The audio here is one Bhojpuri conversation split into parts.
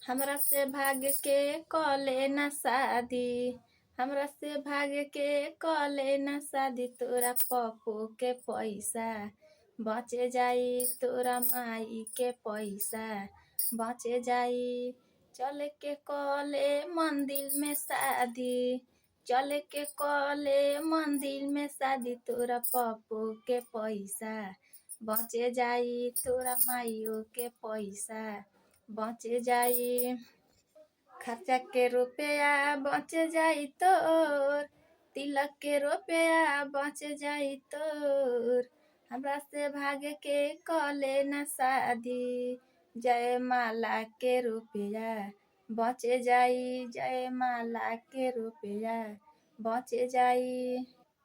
हमरा से भाग के कले ना शादी। हमरा से भाग के कले ना शादी। तोरा पप्पू के पैसा बचे जाई, तोरा माई के पैसा बचे जाई। चल के कले मंदिर में शादी, चल के कले मंदिर में शादी। तोरा पप्पू के पैसा बचे जाई, तोरा माइयों के पैसा बचे जाई। खर्चा के रुपया बचे जाई तोर, तिलक के रुपया बचे जाई तोर। हमरा से भाग के कले ना शादी। जयमाला के रुपया बचे जाई, जयमाला के रुपया बचे जाई।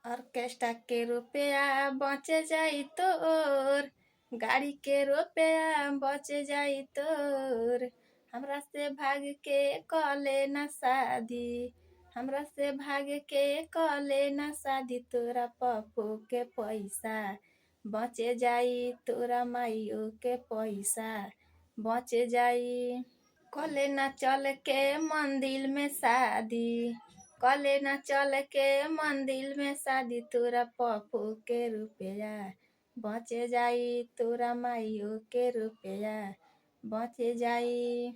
ऑर्केस्ट्रा के रुपया बचे जाई तोर, गाड़ी के रुपया बचे जाई तोर। हमरा से भाग के कले ना शादी। हमरा से भाग के कले ना शादी। तोरा पप्पू के पैसा बचे जाई, तोरा माइयों के पैसा बचे जाई। कले ना चल के मंदिर में शादी, कले ना चल के मंदिर में शादी। तोरा पप्पू के रुपया बचे जाई, तोरा माइयों के रुपया बचे जाई।